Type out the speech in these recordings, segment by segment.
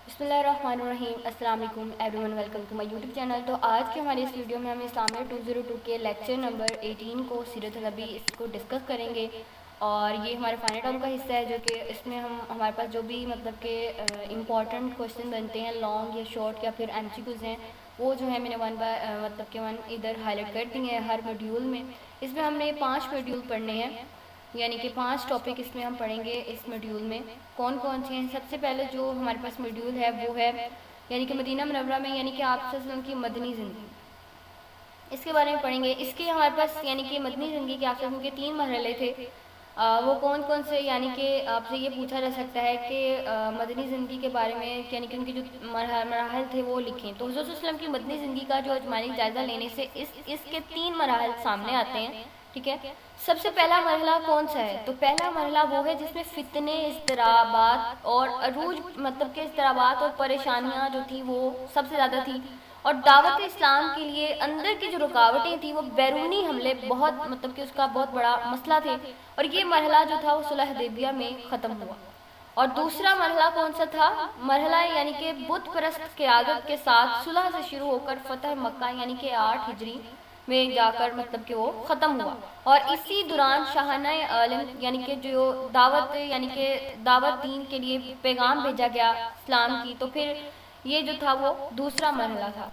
بسم اللہ الرحمن الرحیم۔ السلام علیکم everyone, welcome to my YouTube channel. تو آج کے ہمارے اس ویڈیو میں ہم اسلامیہ 202 کے لیکچر نمبر 18 کو سیرت النبی اس کو ڈسکس کریں گے، اور یہ ہمارے فائنل ٹرم کا حصہ ہے جو کہ اس میں ہمارے پاس جو بھی مطلب کہ امپورٹنٹ کوشچن بنتے ہیں، لانگ یا شارٹ یا پھر ایم سی کیوز ہیں، وہ جو ہے میں نے مطلب کہ ون ادھر ہائی لائٹ کر دی ہیں ہر موڈیول میں۔ اس میں ہم نے 5 موڈیول پڑھنے ہیں، یعنی کہ 5 ٹاپک اس میں ہم پڑھیں گے اس موڈیول میں۔ کون کون سے ہیں؟ سب سے پہلے جو ہمارے پاس موڈیول ہے وہ ہے یعنی کہ مدینہ منورہ میں یعنی کہ آپ صلی اللہ علیہ وسلم کی مدنی زندگی، اس کے بارے میں پڑھیں گے۔ اس کے ہمارے پاس یعنی کہ مدنی زندگی کے آپ صلی اللہ علیہ وسلم کے 3 مرحلے تھے، وہ کون کون سے، یعنی کہ آپ سے یہ پوچھا جا سکتا ہے کہ مدنی زندگی کے بارے میں یعنی کہ ان کے جو مراحل تھے وہ لکھیں۔ تو حضور صلی اللہ علیہ وسلم کی مدنی زندگی کا جو اجمالی جائزہ لینے سے اس کے 3 مراحل سامنے آتے ہیں، ٹھیک ہے۔ سب سے پہلا مرحلہ کون سا ہے؟ تو پہلا مرحلہ وہ ہے جس میں فتنے، اضطرابات اور عروج مطلب کہ اضطرابات اور پریشانیاں جو تھی وہ سب سے زیادہ تھی، اور دعوت اسلام کے لیے اندر کی جو رکاوٹیں تھیں وہ بیرونی حملے بہت مطلب کہ اس کا بہت بڑا مسئلہ تھے، اور یہ مرحلہ جو تھا وہ صلح حدیبیہ میں ختم ہوا۔ اور دوسرا مرحلہ کون سا تھا؟ مرحلہ یعنی کہ بت پرست قیادت کے ساتھ صلح سے شروع ہو کر فتح مکہ یعنی کہ 8 ہجری میں جا کر مطلب کہ وہ ختم ہوا، اور اسی دوران شاہانہ عالم یعنی کہ جو دعوت یعنی کہ دعوت دین کے لیے پیغام بھیجا گیا اسلام کی، تو پھر یہ جو تھا وہ دوسرا مرحلہ تھا۔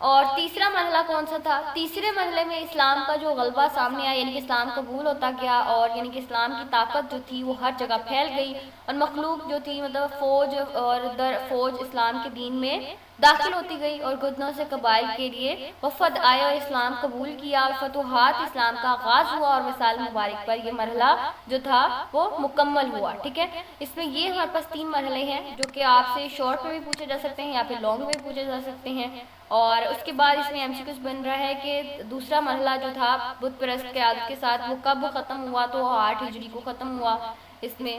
اور تیسرا مرحلہ کون سا تھا؟ تیسرے مرحلے میں اسلام کا جو غلبہ سامنے آیا، یعنی کہ اسلام قبول ہوتا گیا، اور یعنی کہ اسلام کی طاقت جو تھی وہ ہر جگہ پھیل گئی، اور مخلوق جو تھی مطلب فوج اور در فوج اسلام کے دین میں داخل ہوتی گئی، اور گدنوں سے قبائل کے لیے وفد آئے اور اسلام قبول کیا، اور فتوحات اسلام کا آغاز ہوا، اور وصال مبارک پر یہ مرحلہ جو تھا وہ مکمل ہوا، ٹھیک ہے۔ اس میں یہ ہمارے پاس 3 مرحلے ہیں جو کہ آپ سے شارٹ میں بھی پوچھے جا سکتے ہیں یا پھر لانگ میں بھی پوچھے جا سکتے ہیں، اور اس کے بعد اس میں ایم سی کیوز بن رہا ہے کہ دوسرا مرحلہ جو تھا بت پرست قیادت کے ساتھ وہ کب ختم ہوا؟ تو 8 ہجری کو ختم ہوا اس میں،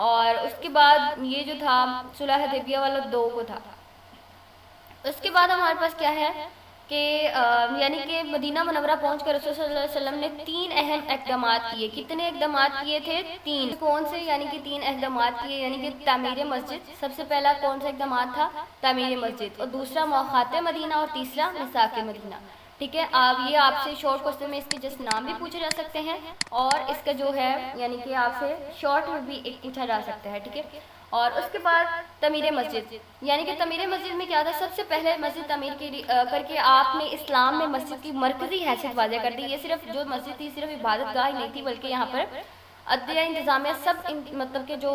اور اس کے بعد یہ جو تھا صلح حدیبیہ والا 2 کو تھا۔ اس کے بعد ہمارے پاس کیا ہے کہ یعنی کہ مدینہ منورہ پہنچ کر رسول صلی اللہ علیہ وسلم نے 3 اہم اقدامات کیے۔ کتنے اقدامات کیے تھے؟ 3۔ کون سے؟ یعنی کہ 3 اقدامات کیے، یعنی کہ تعمیر مسجد، سب سے پہلا کون سا اقدامات تھا؟ تعمیر مسجد، اور دوسرا موخات مدینہ، اور تیسرا مساک مدینہ، ٹھیک ہے۔ یہ آپ سے شارٹ کوسچن میں اس کے جسٹ نام بھی پوچھے جا سکتے ہیں، اور اس کا جو ہے یعنی کہ آپ سے شارٹ میں بھی ایک پوچھا جا سکتا ہے، ٹھیک ہے۔ اور اس کے بعد تعمیر مسجد، یعنی کہ تعمیر مسجد میں کیا تھا؟ سب سے پہلے مسجد تعمیر کر کے آپ نے اسلام میں مسجد کی مرکزی حیثیت واضح کر دی۔ یہ صرف جو مسجد تھی صرف عبادت گاہ ہی نہیں تھی، بلکہ یہاں پر عدلیہ انتظامیہ سب مطلب کہ جو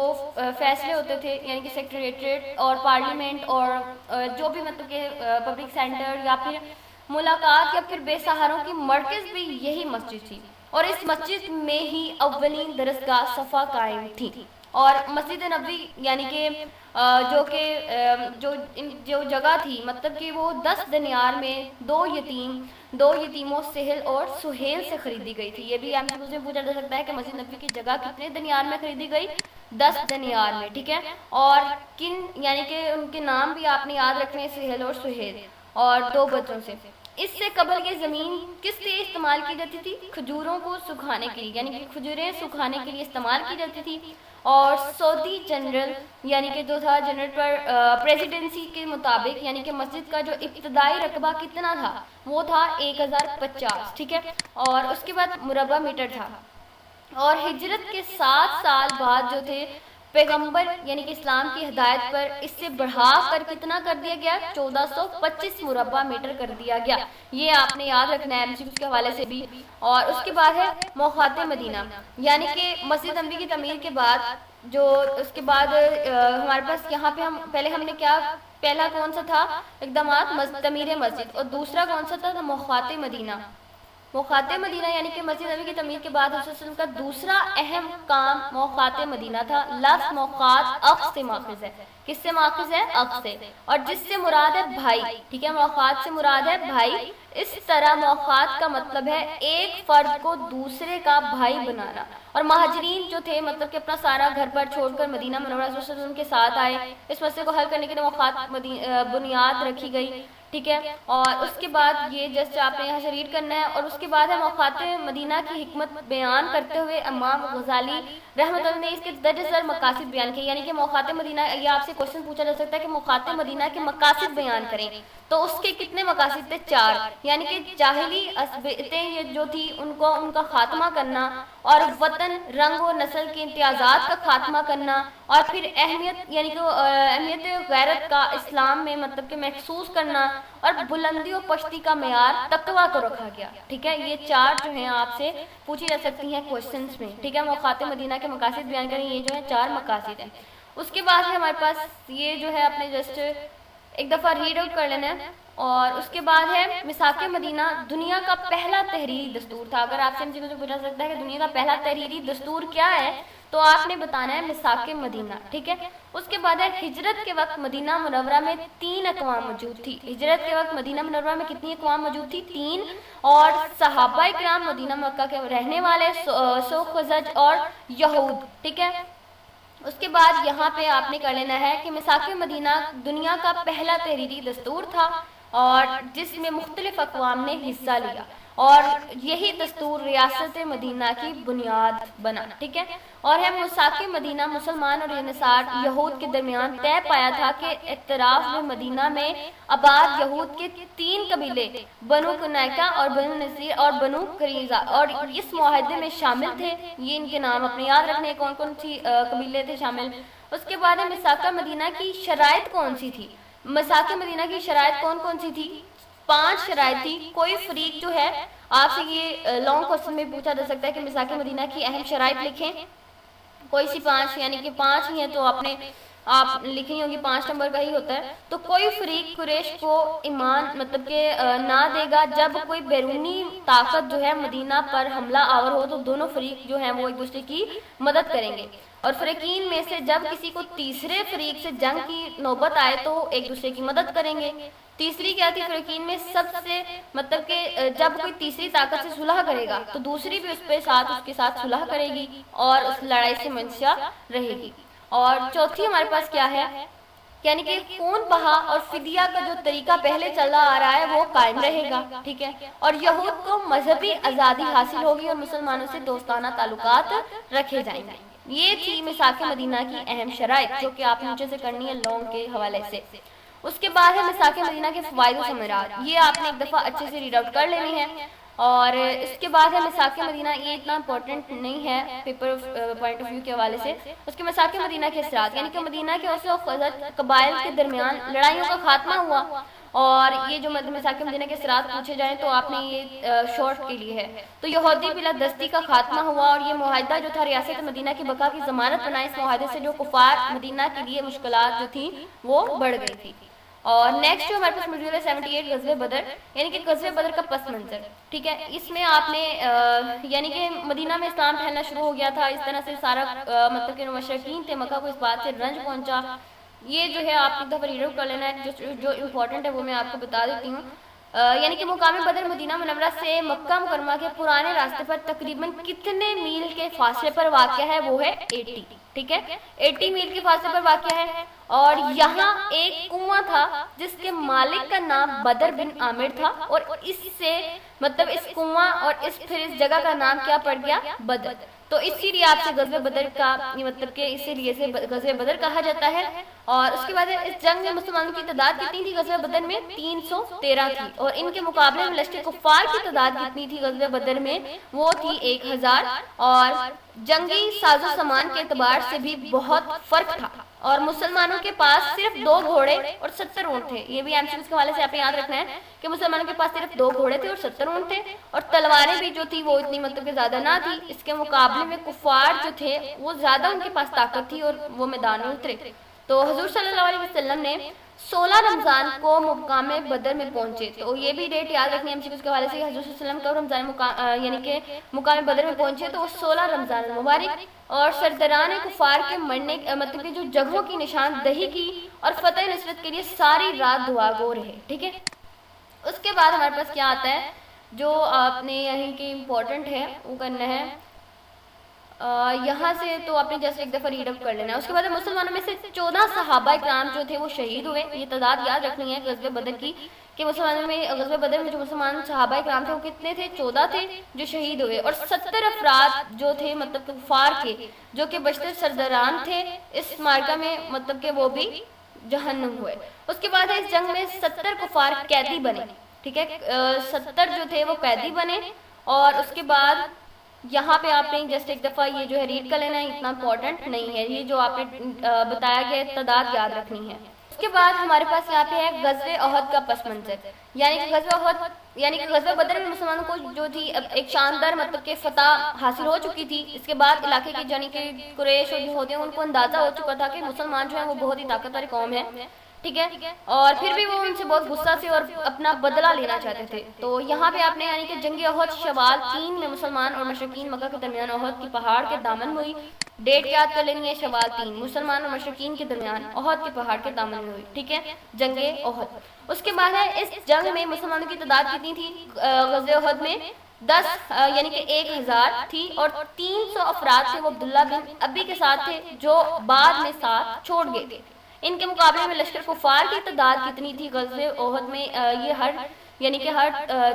فیصلے ہوتے تھے، یعنی کہ سیکریٹریٹ اور پارلیمنٹ اور جو بھی مطلب کہ پبلک سینٹر یا پھر ملاقات یا پھر بے سہاروں کی مرکز بھی یہی مسجد تھی، اور اس مسجد میں ہی اولین درسگاہ صفا قائم تھی۔ اور مسجد نبوی یعنی کہ جو جگہ تھی مطلب کہ وہ 10 دینار میں 2 یتیموں سہل اور سہیل سے خریدی گئی تھی۔ یہ بھی ایم سی کیو سے پوچھا جا سکتا ہے کہ مسجد نبوی کی جگہ کتنے دینار میں خریدی گئی؟ 10 دینار میں، ٹھیک ہے۔ اور کن یعنی کہ ان کے نام بھی آپ نے یاد رکھنے، سہیل اور سہیل، اور 2 بچوں سے۔ اس سے قبل یہ زمین کس لیے استعمال کی جاتی تھی؟ کھجوروں کو سکھانے کے لیے، یعنی کہ کھجوریں سکھانے کے لیے استعمال کی جاتی تھی۔ اور سعودی جنرل یعنی کہ جو تھا جنرل پر پریزیڈنسی کے مطابق یعنی کہ مسجد کا جو ابتدائی رقبہ کتنا تھا؟ وہ تھا 1050، ٹھیک ہے۔ اور اس کے بعد مربع میٹر تھا، اور ہجرت کے 7 سال بعد جو تھے پیغمبر یعنی کہ اسلام کی ہدایت پر اس سے بڑھا کر کتنا کر دیا گیا؟ 1425 مربع میٹر کر دیا گیا۔ یہ آپ نے یاد رکھنا ہے ایم سی کیو کے حوالے سے بھی۔ اور اس کے بعد ہے موخات مدینہ، یعنی کہ مسجد نبوی کی تعمیر کے بعد جو اس کے بعد ہمارے پاس یہاں پہ پہلے ہم نے کیا، پہلا کون سا تھا اقدامات؟ تعمیر مسجد، اور دوسرا کون سا تھا؟ موخات مدینہ۔ موخات مدینہ یعنی کہ مسجد نبوی کی تعمیر کے بعد حضرت صلی اللہ علیہ وسلم کا دوسرا اہم کام موخات مدینہ تھا۔ لفظ موخات عقد سے ماخذ ہے، کس سے ماخذ ہے؟ عقد سے، اور جس سے مراد ہے بھائی، ٹھیک ہے۔ موخات سے مراد ہے بھائی۔ اس طرح موخات کا مطلب ہے ایک فرد کو دوسرے کا بھائی بنانا، اور مہاجرین جو تھے مطلب کہ اپنا سارا گھر پر چھوڑ کر مدینہ منورہ صلی اللہ علیہ وسلم کے ساتھ آئے، اس مسئلے کو حل کرنے کے لیے موخات بنیاد رکھی گئی، ٹھیک ہے. اور اس کے بعد یہ جسٹ آپ نے یہاں سے ریڈ کرنا ہے. اور اس کے بعد ہے موقعات مدینہ کی حکمت بیان کرتے ہوئے امام غزالی رحمۃ اللہ نے اس کے درج ذیل مقاصد بیان کیے. یعنی کہ موقعات مدینہ، یہ آپ سے کوشچن پوچھا جا سکتا ہے کہ موقعات مدینہ کے مقاصد بیان کریں، تو اس کے کتنے مقاصد تھے؟ 4. یعنی کہ جاہلی عصبیتیں جو تھی ان کا خاتمہ کرنا، اور وطن، رنگ و نسل کے امتیازات کا خاتمہ کرنا، اور پھر اہمیت یعنی کہ اہمیت غیرت کا اسلام میں مطلب کہ محسوس کرنا، اور بلندی و پشتی کا معیار تقویٰ کو رکھا گیا. ٹھیک ہے، یہ 4 جو ہیں آپ سے پوچھی جا سکتی ہیں کوشچنس میں. ٹھیک ہے، موقعات مدینہ کے مقاصد بیان کریں، یہ جو ہے 4 مقاصد ہیں. اس کے بعد ہے ہمارے پاس یہ جو ہے اپنے جسٹ ایک دفعہ ریڈ آؤٹ کر لینا ہے. اور اس کے بعد ہے میثاق مدینہ دنیا کا پہلا تحریری دستور تھا. اگر آپ سے ان چیزوں سے پوچھا سکتا ہے کہ دنیا کا پہلا تحریری دستور کیا ہے، تو آپ نے بتانا ہے میثاق مدینہ. ٹھیک ہے. اس کے بعد ہے ہجرت کے وقت مدینہ منورہ میں 3 اقوام موجود تھی. ہجرت کے وقت مدینہ منورہ میں کتنی اقوام موجود تھی؟ 3. اور صحابہ کرام مدینہ مکہ کے رہنے والے سو خزرج اور یہود. ٹھیک ہے. اس کے بعد یہاں پہ آپ نے کر لینا ہے کہ میثاق مدینہ دنیا کا پہلا تحریری دستور تھا اور جس میں مختلف اقوام نے حصہ لیا، اور یہی دستور ریاست مدینہ کی بنیاد بنا. ٹھیک ہے. اور ہے میثاق مدینہ مسلمان اور انصار یہود کے درمیان طے پایا تھا کہ اعتراف میں مدینہ میں آباد یہود کے 3 قبیلے بنو کنیکہ اور بنو نذیر اور بنو قریظہ اور اس معاہدے میں شامل تھے. یہ ان کے نام اپنے یاد رکھنے، کون کون سی قبیلے تھے شامل. اس کے بعد میثاق مدینہ کی شرائط کون سی تھی؟ میثاق مدینہ کی شرائط کون کون سی تھی؟ 5 شرائط تھی. کوئی فریق جو ہے، آپ سے یہ لانگ کوسچن میں پوچھا جا سکتا ہے کہ میثاق مدینہ کی اہم شرائط لکھیں. کوئی سی 5، یعنی کہ 5 ہی ہیں تو آپ لکھی ہوگی 5 نمبر کا ہی ہوتا ہے. تو کوئی فریق قریش کو ایمان مطلب کہ نہ دے گا جب کوئی بیرونی طاقت جو ہے مدینہ پر حملہ آور ہو، تو دونوں فریق جو ہیں وہ ایک دوسرے کی مدد کریں گے. اور فریقین میں سے جب کسی کو تیسرے فریق سے جنگ کی نوبت آئے تو ایک دوسرے کی مدد کریں گے. تیسری کیا تھی؟ فریقین میں سب سے مطلب کہ جب کوئی تیسری طاقت سے صلح کرے گا تو دوسری بھی اس کے ساتھ صلح کرے گی اور اس لڑائی سے منشا رہے گی. اور چوتھی ہمارے پاس کیا ہے؟ یعنی کہ خون بہا اور فدیہ کا جو طریقہ پہلے چلا آ رہا ہے وہ قائم رہے گا. ٹھیک ہے. اور یہود کو مذہبی آزادی حاصل ہوگی اور مسلمانوں سے دوستانہ تعلقات رکھے جائیں گے. یہ تھی میثاق مدینہ کی اہم شرائط، جو کہ آپ نیچے سے کرنی ہے لانگ کے حوالے سے. اس کے بعد ہے میثاق مدینہ کے فوائد و ثمرات. یہ آپ نے ایک دفعہ اچھے سے ریڈ آؤٹ کر لینی ہے. اور اس کے بعد ہے میثاق مدینہ، یہ اتنا امپورٹنٹ نہیں ہے پیپر پوائنٹ آف ویو کے حوالے سے. اس کے میثاق مدینہ کے اثرات، یعنی کہ مدینہ کے اوس و خزرج قبائل کے درمیان لڑائیوں کا خاتمہ ہوا. اور یہ جو میثاق مدینہ کے اثرات پوچھے جائیں تو آپ نے یہ شارٹ کے لیے ہے. تو یہودی بلا دستی کا خاتمہ ہوا، اور یہ معاہدہ جو تھا ریاست مدینہ کی بقا کی ضمانت بنائے. اس معاہدے سے جو کفار مدینہ کے لیے مشکلات جو تھیں وہ بڑھ گئی تھی. اور نیکسٹ جو ہمارے پاس موجود ہے 78 غزوہ بدر، یعنی کہ غزوہ بدر کا پس منظر. ٹھیک ہے. اس میں آپ نے یعنی کہ مدینہ میں اسلام پھیلنا شروع ہو گیا تھا. اس طرح سے سارا مطلب کہ مشرکین تھے مکہ کو اس بات سے رنج پہنچا. یہ جو ہے آپ ایک دفعہ ریڈ آؤٹ کر لینا ہے. جو امپورٹنٹ ہے وہ میں آپ کو بتا دیتی ہوں. یعنی کہ مقام بدر مدینہ منورہ سے مکہ مکرمہ کے پرانے راستے پر تقریباً کتنے میل کے فاصلے پر واقع ہے؟ وہ ہے 80. ٹھیک ہے. 80 میل کے فاصلے پر واقع ہے. اور یہاں ایک کنواں تھا جس کے مالک کا نام بدر بن عامر تھا، اور اس سے مطلب اس کنواں اور پھر اس جگہ کا نام کیا پڑ گیا؟ بدر. تو اسی لیے آپ سے غزوہ بدر کا مطلب کہ اسی لیے سے غزوہ بدر کہا جاتا ہے. اور اس کے بعد اس جنگ میں مسلمانوں کی تعداد کتنی تھی غزوہ بدر میں؟ 313 تھی. اور ان کے مقابلے میں لشکر کفار کی تعداد کتنی تھی غزوہ بدر میں؟ وہ تھی 1000. اور جنگی ساز و سامان کے اعتبار سے بھی بہت فرق تھا. اور مسلمانوں کے پاس صرف 2 گھوڑے اور 70 اونٹ تھے. یہ بھی MCQs کے حوالے سے آپ نے یاد رکھنا ہے کہ مسلمانوں کے پاس صرف 2 گھوڑے تھے اور 70 اونٹ تھے. اور تلواریں بھی جو تھی وہ اتنی مطلب کہ زیادہ نہ تھی. اس کے مقابلے میں کفار جو تھے وہ زیادہ ان کے پاس طاقت تھی اور وہ میدان میں اترے. تو حضور صلی اللہ علیہ وسلم نے 16 رمضان کو مقام بدر میں پہنچے. تو یہ بھی ڈیٹ یاد رکھنی ہے MCQs کے حوالے سے. حضور صلی اللہ علیہ وسلم کب رمضان یعنی کہ مقام بدر میں پہنچے تو وہ 16 رمضان المبارک. اور سرداران کفار کے مرنے مطلب کہ جو جگہوں کی نشاندہی کی اور فتح نصرت کے لیے ساری رات دعا گو رہے. ٹھیک ہے. اس کے بعد ہمارے پاس کیا آتا ہے جو آپ نے یہیں کی امپورٹنٹ ہے وہ کرنا ہے یہاں سے. تو آپ نے جیسے ایک دفعہ ریڈ اپ کر لینا ہے. اس کے بعد مسلمانوں میں سے 14 صحابہ کرام جو تھے وہ شہید ہوئے. یہ تعداد یاد رکھنی ہے غزوہ بدر کی کہ مسلمانوں میں غزوہ بدر میں جو مسلمان صحابہ کرام تھے وہ کتنے تھے؟ 14 تھے جو شہید ہوئے، اور 70 افراد جو تھے مطلب کفار کے جو کہ بشر سرداران تھے اس معرکہ میں، مطلب کہ وہ بھی جہنم ہوئے۔ اس کے بعد اس جنگ میں 70 کفار قیدی بنے، ٹھیک ہے، 70 جو تھے وہ قیدی بنے۔ اور اس کے بعد یہاں پہ آپ نے جسٹ ایک دفعہ یہ جو ہے ریڈ کر لینا ہے، اتنا امپورٹنٹ نہیں ہے، یہ جو آپ نے بتایا گیا تعداد یاد رکھنی ہے۔ اس کے بعد ہمارے پاس یہاں پہ ہے غزوہ احد کا پس منظر، یعنی کہ غزوہ احد یعنی کہ غزوہ بدر میں مسلمانوں کو جو تھی ایک شاندار مطلب کہ فتح حاصل ہو چکی تھی۔ اس کے بعد علاقے کے یعنی کہ قریش اور جو ہوتے ہیں ان کو اندازہ ہو چکا تھا کہ مسلمان جو ہیں وہ بہت ہی طاقتور قوم ہے، ٹھیک ہے، اور پھر بھی وہ ان سے بہت غصہ سے اور اپنا بدلہ لینا چاہتے تھے۔ تو یہاں پہ آپ نے یعنی کہ جنگ احد شوال 3 میں مسلمان اور مشرکین مکہ کے درمیان احد کی پہاڑ کے دامن میں ہوئی۔ ڈیٹ یاد کر لینی ہے، شوال 3 مسلمان اور مشرکین کے درمیان احد کے پہاڑ کے دامن میں ہوئی، ٹھیک ہے، جنگ احد۔ اس کے بعد ہے اس جنگ میں مسلمانوں کی تعداد کتنی تھی؟ غزوہ احد میں 10 یعنی کہ 1000 تھی، اور 300 افراد تھے وہ عبداللہ بن ابی کے ساتھ تھے جو بعد میں ساتھ چھوڑ گئے تھے۔ ان کے مقابلے میں لشکر کفار کی تعداد کتنی تھی غزوہ احد میں؟ یہ ہر یعنی کہ ہر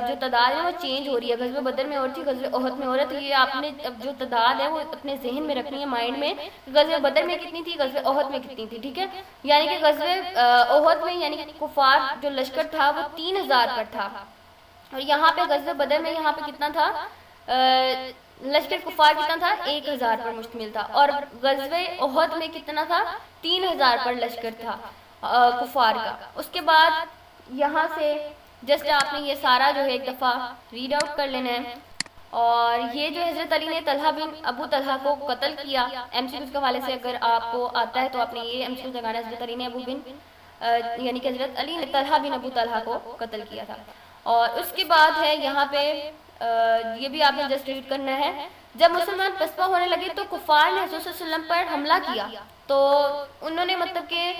جو تعداد ہے وہ چینج ہو رہی ہے، غزوہ بدر میں اور تھی، غزوہ احد میں اور ہے، تو یہ آپ نے جو تعداد ہے وہ اپنے ذہن میں رکھنی ہے، مائنڈ میں۔ غزوہ بدر میں کتنی تھی، غزوہ احد میں کتنی تھی، ٹھیک ہے، یعنی کہ غزوہ احد میں یعنی کہ کفار جو لشکر تھا وہ 3000 پر تھا، اور یہاں پہ غزوہ بدر میں یہاں پہ کتنا تھا؟ لشکر کفار کتنا تھا؟ 1000 پر مشتمل تھا، اور غزوہ احد میں کتنا تھا؟ 3000 پر لشکر تھا کفار کا۔ اس کے بعد یہاں سے جسٹ آپ نے یہ سارا جو ہے ایک دفعہ ریڈ آؤٹ کر لینا ہے۔ اور یہ جو حضرت علی نے طلحہ بن ابو طلحہ کو قتل کیا، ایم سی کیوز کے حوالے سے اگر آپ کو آتا ہے تو آپ نے یہ ایم سی کیوز لگانا ہے، حضرت علی نے یعنی کہ حضرت علی نے طلحہ بن ابو طلحہ کو قتل کیا تھا۔ اور اس کے بعد ہے یہاں پہ یہ بھی آپ نے جسٹ ریڈ کرنا ہے، جب مسلمان پسپا ہونے لگے تو کفار نے حضور صلی اللہ علیہ وسلم پر حملہ کیا، تو انہوں نے مطلب کہ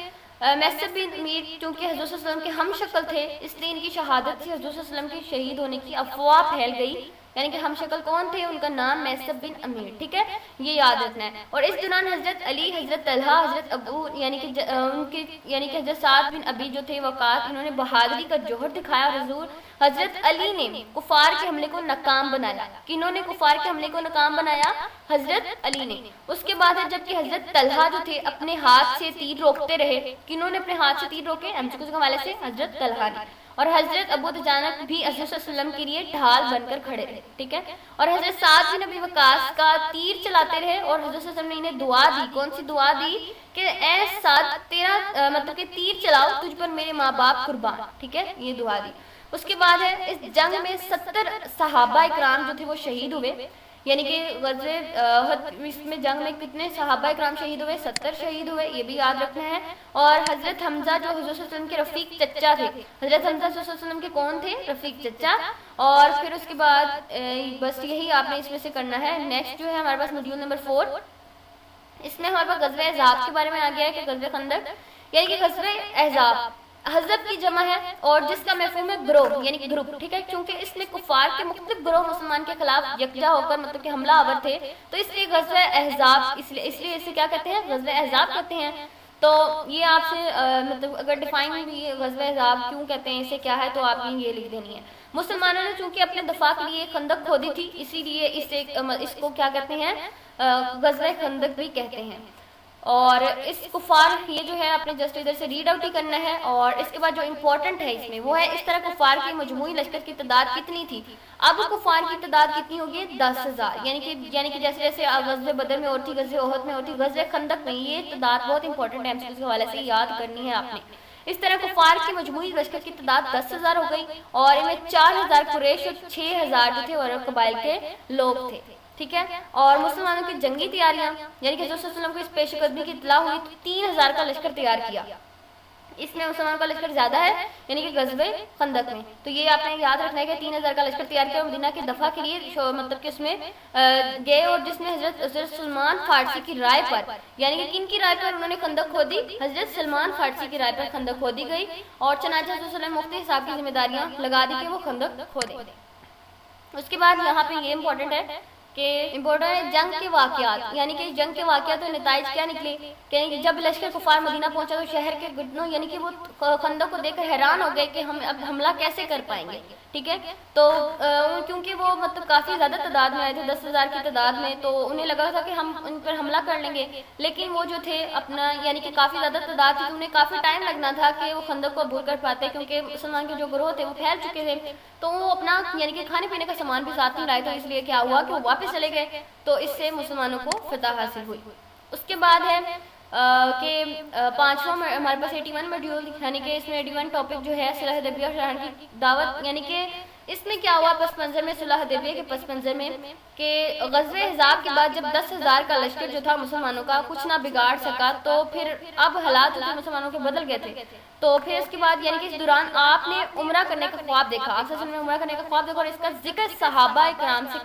میسب بن امیر چونکہ حضور صلی اللہ علیہ وسلم کے ہم شکل تھے، اس لیے ان کی شہادت سے حضور صلی اللہ علیہ وسلم کے شہید ہونے کی افواہ پھیل گئی، یعنی کہ ہم شکل کون تھے؟ ان کا نام میسب بن امیر، ٹھیک ہے، یہ یاد رکھنا ہے۔ اور اس دوران حضرت علی، حضرت طلحہ، حضرت ابو یعنی کہ ان کے یعنی کہ حضرت سعد بن ابی جو تھے وقاص، انہوں نے بہادری کا جوہر دکھایا، اور حضرت علی نے کفار کے حملے کو ناکام بنایا۔ کنہوں نے کفار کے حملے کو ناکام بنایا؟ حضرت علی نے۔ اس کے بعد ہے جبکہ حضرت طلحہ جو تھے اپنے ہاتھ سے تیر روکتے رہے، کنہوں نے اپنے ہاتھ سے تیر روکے؟ ایم-سی-کیو کے حوالے سے حضرت طلحہ نے۔ اور حضرت ابو دجانہ بھی حضرت صلی اللہ علیہ وسلم کے لیے ڈھال بن کر کھڑے رہے، ٹھیک ہے، اور حضرت سعد بن ابی وقاص کا تیر چلاتے رہے، اور حضرت صلی اللہ علیہ وسلم نے انہیں دعا دی، کون سی دعا دی؟ کہ اے سعد تیرا مطلب کہ تیر چلاؤ، تجھ پر میرے ماں باپ قربان، ٹھیک ہے، یہ دعا دی۔ اس کے بعد ہے اس جنگ میں 70 صحابہ اکرام جو تھے وہ شہید ہوئے، یعنی کہ غزوہ احد میں جنگ میں کتنے صحابہ اکرام شہید ہوئے؟ 70 شہید ہوئے، یہ بھی یاد رکھنا ہے۔ اور حضرت حمزہ جو حضور صلی اللہ علیہ وسلم کے رفیق چچا تھے، حضرت حمزہ صلی اللہ علیہ وسلم کے کون تھے؟ رفیق چچا۔ اور پھر اس کے بعد بس یہی آپ نے اس میں سے کرنا ہے۔ نیکسٹ جو ہے ہمارے پاس موڈیول نمبر 4، اس میں ہمارے پاس غزوہ احزاب کے بارے میں آ گیا ہے کہ غزوہ خندق یعنی کہ غزوہ احزاب حزب کی جمع ہے اور جس کا مفہوم ہے گروہ یعنی کہ گروپ، ٹھیک ہے، چونکہ اس میں کفار کے مختلف گروہ مسلمان کے خلاف یکجا ہو کر مطلب کہ حملہ آور تھے، تو اس لیے غزوہ احزاب اس لیے اسے کیا کہتے ہیں؟ غزوہ احزاب کہتے ہیں۔ تو یہ آپ سے مطلب اگر ڈیفائن بھی غزوہ احزاب کیوں کہتے ہیں، اسے کیا ہے، تو آپ نے یہ لکھ دینی ہے۔ مسلمانوں نے چونکہ اپنے دفاع کے لیے خندق کھودی تھی، اسی لیے اس کو کیا کہتے ہیں؟ غزوہ خندق بھی کہتے ہیں۔ اور اس کفار یہ جو ہے اپنے جسٹ ادھر سے ریڈ آؤٹ ہی کرنا ہے۔ اور اس کے بعد جو امپورٹنٹ ہے اس میں وہ ہے اس طرح کفار کی مجموعی لشکر کی تعداد کتنی تھی؟ اب کفار کی تعداد کتنی ہوگی؟ 10,000، یعنی کہ جیسے جیسے غزوہ بدر میں اور تھی، غزوہ احد میں اور تھی، غزوہ خندق میں، یہ تعداد بہت امپورٹنٹ ہے، اس کے حوالے سے یاد کرنی ہے آپ نے۔ اس طرح کفار کی مجموعی لشکر کی تعداد 10,000 ہو گئی، اور ان میں 4,000 قریش اور 6,000 جو تھے عرب قبائل کے لوگ تھے، ٹھیک ہے۔ اور مسلمانوں کی جنگی تیاریاں یعنی کہ حضور صلی اللہ علیہ وسلم کو اس پیش قدمی کی اطلاع ہوئی تو 3,000 کا لشکر تیار کیا۔ اس میں مسلمانوں کا لشکر زیادہ ہے یعنی کہ غزوہ خندق میں، تو یہ آپ نے یاد رکھنا ہے کہ 3,000 کا لشکر تیار کیا اور مدینہ کے دفاع کے لیے مطلب کہ اس میں گئے، اور جس میں حضرت سلمان فارسی کی رائے پر یعنی کہ کن کی رائے پر انہوں نے خندق کھودی؟ حضرت سلمان فارسی کی رائے پر خندق کھودی گئی، اور چنانچہ حضرت صلی اللہ علیہ وسلم مفتی صاحب کی ذمہ داریاں لگا دی کہ وہ خندق کھودیں۔ اس کے بعد یہاں پہ یہ امپورٹنٹ ہے کہ امپورٹنٹ ہے جنگ کے واقعات، یعنی کہ جنگ کے واقعات و نتائج کیا نکلے کہ جب لشکر کفار مدینہ پہنچا تو شہر کے گھٹنوں یعنی کہ وہ خندق کو دیکھ کر حیران ہو گئے کہ ہم اب حملہ کیسے کر پائیں گے، ٹھیک ہے. تو کیونکہ وہ مطلب کافی زیادہ تعداد میں آئے تھے، 10,000 کی تعداد میں، تو انہیں لگا تھا کہ ہم ان پر حملہ کر لیں گے، لیکن وہ جو تھے اپنا یعنی کہ کافی زیادہ تعداد تھی، تو انہیں کافی ٹائم لگنا تھا کہ وہ خندق کو عبور کر پاتے، کیونکہ مسلمان کے جو گروہ تھے وہ پھیل چکے تھے. تو وہ اپنا یعنی کہ کھانے پینے کا سامان بھی ساتھ نہیں لائے، تو اس لیے کیا ہوا کہ وہ واپس چلے گئے. تو اس سے مسلمانوں کو فتح حاصل ہوئی. اس کے بعد ہے کہ پانچواں ہمارے پاس 81 ماڈیول، یعنی کہ اس میں 81 ٹاپک جو ہے صلح حدیبیہ اور شرح کی دعوت، یعنی کہ اس میں کیا ہوا پس منظر میں، صلح حدیبیہ کے پس منظر میں کہ غزوہ احزاب کے بعد جب 10,000 کا لشکر جو تھا مسلمانوں کا کچھ نہ بگاڑ سکا، تو پھر اب حالات جو تھے مسلمانوں کے بدل گئے تھے. تو پھر اس کے بعد یعنی کہ اس دوران آپ نے عمرہ کرنے کا خواب دیکھا، آپ نے عمرہ کرنے کا خواب دیکھا، اور اس کا ذکر صحابہ کرام سے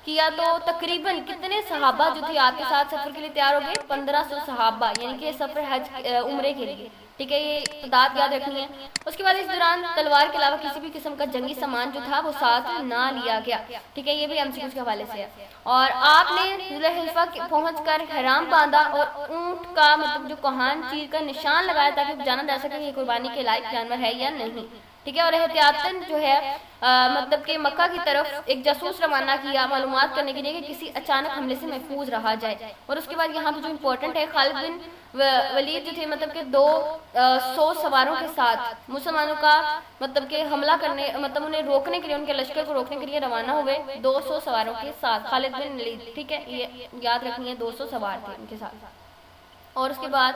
کیا. تو تقریباً کتنے صحابہ جو تھے آپ کے ساتھ سفر کے لیے تیار ہو گئے؟ 1500 صحابہ، یعنی کہ سفر حج عمرے کے لیے، ٹھیک ہے. یہ تعداد یاد رکھنی ہے. اس کے بعد اس دوران تلوار کے علاوہ کسی بھی قسم کا جنگی سامان جو تھا وہ ساتھ نہ لیا گیا، ٹھیک ہے. یہ بھی MCQ کے حوالے سے ہے. اور آپ نے ذوالحلیفہ پہنچ کر حرام باندھا اور اونٹ کا مطلب جو کوہان چیر کا نشان لگایا تاکہ جانا جا سکے کہ یہ قربانی کے لائق جانور ہے یا نہیں، ٹھیک ہے. اور احتیاطاً جو ہے مطلب کہ مکہ کی طرف ایک جاسوس روانہ کیا معلومات کرنے کے لیے کہ کسی اچانک حملے سے محفوظ رہا جائے. اور اس کے بعد یہاں پہ جو امپورٹنٹ ہے، خالد بن ولید جو تھے مطلب کہ 200 سواروں کے ساتھ مسلمانوں کا مطلب کہ حملہ کرنے مطلب انہیں روکنے کے لیے، ان کے لشکر کو روکنے کے لیے روانہ ہوئے 200 سواروں کے ساتھ. خالد بن ولید، ٹھیک ہے، یہ یاد رکھنی ہے، 200 سوار تھے ان کے ساتھ. اور اس کے بعد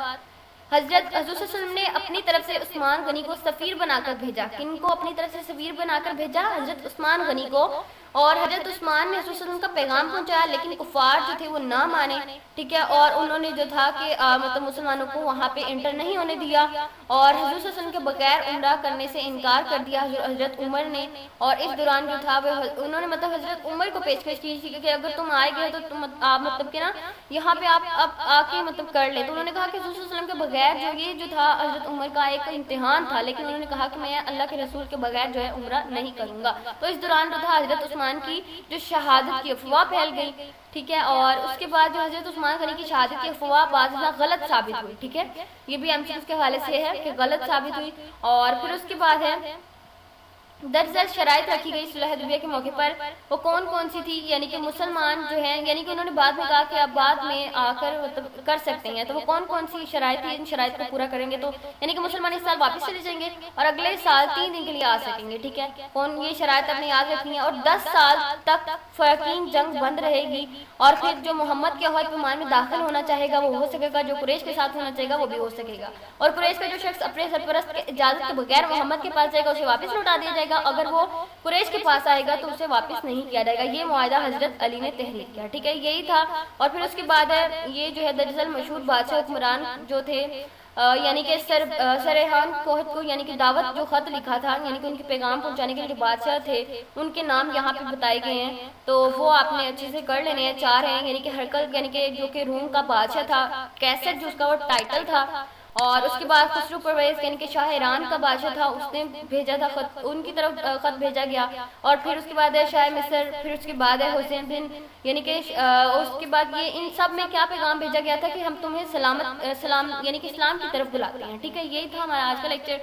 حضرت صلی اللہ علیہ وسلم نے اپنی طرف سے عثمان غنی کو سفیر بنا کر بھیجا. کن کو اپنی طرف سے سفیر بنا کر بھیجا؟ حضرت عثمان غنی کو. اور حضرت عثمان نے حضرت صلی اللہ علیہ وسلم کا پیغام پہنچایا، لیکن کفار جو تھے وہ نہ مانے، ٹھیک ہے. اور انہوں نے جو تھا کہ مطلب مسلمانوں کو وہاں پہ انٹر نہیں ہونے دیا، اور حضرت صلی اللہ علیہ وسلم کے بغیر عمرہ کرنے سے انکار کر دیا حضرت عمر نے. اور اس دوران جو تھا وہ انہوں نے مطلب حضرت عمر کو پیشکش کی تھی کہ اگر تم آئے گئے تو تم آپ مطلب کہ نا یہاں پہ آپ اب آ کے مطلب کر لیں. تو انہوں نے کہا کہ حضرت صلی اللہ علیہ وسلم کے بغیر جو یہ جو تھا حضرت عمر کا ایک امتحان تھا، لیکن انہوں نے کہا کہ میں اللہ کے رسول کے بغیر جو ہے عمرہ نہیں کروں گا. تو اس دوران جو تھا حضرت عثمان کی جو شہادت کی افواہ پھیل گئی، ٹھیک ہے. اور اس کے بعد جو حضرت عثمان غنی کی شہادت کی افواہ بعض غلط ثابت ہوئی، ٹھیک ہے. یہ بھی MCQ کے حوالے سے ہے کہ غلط ثابت ہوئی. اور پھر اس کے بعد ہے درجہ شرائط رکھی گئی صلح حدیبیہ کے موقع پر، وہ کون کون سی تھی؟ یعنی کہ مسلمان جو ہیں یعنی کہ انہوں نے بعد میں کہا کہ آپ بعد میں آ کر مطلب کر سکتے ہیں. تو وہ کون کون سی شرائط تھی؟ ان شرائط کو پورا کریں گے تو یعنی کہ مسلمان اس سال واپس چلے جائیں گے اور اگلے سال 3 دن کے لیے آ سکیں گے، ٹھیک ہے. کون یہ شرائط اپنے یاد رکھنی ہے. اور 10 سال تک فرقین جنگ بند رہے گی. اور پھر جو محمد کے عہد پیمان میں داخل ہونا چاہے گا وہ ہو سکے گا، جو قریش کے ساتھ ہونا چاہے گا وہ بھی ہو سکے گا. اور قریش کا جو شخص اپنے سرپرست کے اجازت کے بغیر محمد کے پاس جائے گا اسے واپس لوٹا دیا جائے گا. اگر وہ قریش کے پاس آئے گا تو اسے واپس نہیں کیا جائے گا. یہ معاہدہ حضرت علی نے تحریر کیا، ٹھیک ہے. یہی تھا. اور پھر اس کے بعد ہے یہ جو ہے دراصل مشہور بادشاہ حکمران جو تھے یعنی کہ سرحان کوہت کو یعنی کہ دعوت جو خط لکھا تھا یعنی کہ ان کے پیغام پہنچانے کے جو بادشاہ تھے ان کے نام یہاں پہ بتائے گئے ہیں. تو وہ آپ نے اچھے سے کر لینے ہیں. 4 ہیں یعنی کہ ہرقل یعنی کہ جو کہ روم کا بادشاہ تھا، کیسر جو اس کا وہ ٹائٹل تھا. اور اس کے بعد خسرو پرویز یعنی کہ شاہ ایران کا بادشاہ تھا، اس نے بھیجا تھا خط، ان کی طرف خط بھیجا گیا. اور پھر اس کے بعد ہے شاہ مصر. پھر اس کے بعد ہے حسین بن یعنی کہ اس کے بعد یہ ان سب میں کیا پیغام بھیجا گیا تھا کہ ہم تمہیں سلام یعنی کہ اسلام کی طرف بلاتے ہیں، ٹھیک ہے. یہی تھا ہمارا آج کا لیکچر.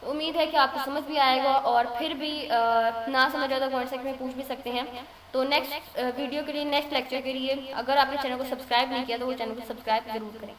امید ہے کہ آپ کو سمجھ بھی آئے گا، اور پھر بھی نہ سمجھ آئے تو کمنٹ سیکشن میں پوچھ بھی سکتے ہیں. تو نیکسٹ ویڈیو کے لیے نیکسٹ لیکچر کے لیے اگر آپ نے چینل کو سبسکرائب نہیں کیا تو وہ چینل کو سبسکرائب ضرور کریں.